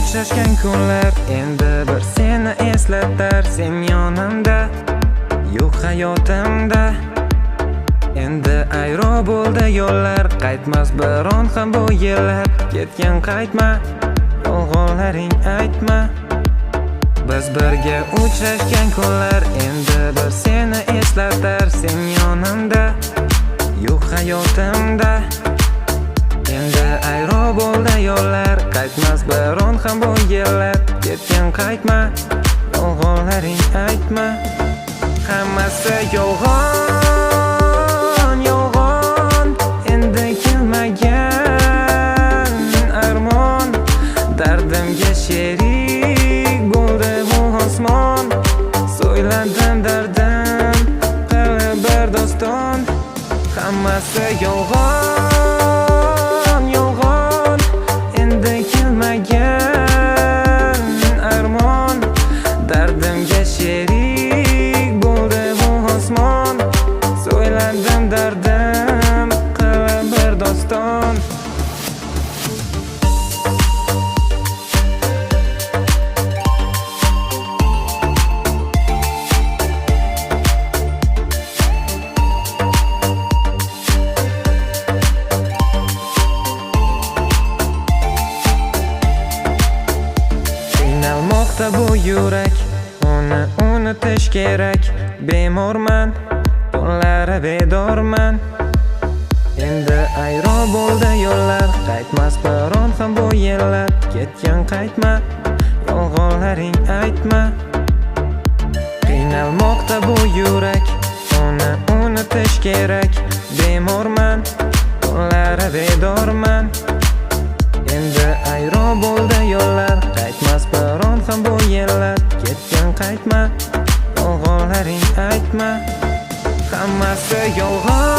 uchrashgan kunlar endi bir seni eslatar. Sen yonimda, yo'q hayotimda. Endi ayro bo'ldi yo'llar, qaytmas biron ham bu yillar. Ketgan qaytma, yolg'onlaring aytma. Biz birga uchrashgan kunlar endi bir seni eslatar. Sen yonimda, yo'q hayotimda. Endi ayro bo'ldi yo'llar, qaytmas biron ham bu yillar. Ketgan qaytma, yolg'onlaring aytma. Hammasi yolg'on, yolg'on. Endi kelmagan armon, dardimga sherik bo'ldi bu osmon. So'yladim dardim, qilib bir doston. Hammasi yolg'on, yolg'on. Endi kelmagan armon, dardimga sherik bo'ldi bu osmon. So'yladim dardim, qilib bir doston. Qiynalmoqda bu yurak, uni unutish kerak. Bemorman, tunlari bedorman. Endi ayro bo'ldi yo'llar, qaytmas biron ham bu yillar. Ketgan qaytma, yolg'onlaring aytma. Qiynalmoqda bu yurak, uni unutish kerak. Bemorman, tunlari bedorman. Endi ayro bo'ldi yo'llar, qaytmas biron ham bu yillar. Ketgan qaytma, yolg'onlaring aytma. Hammasi yolg'on.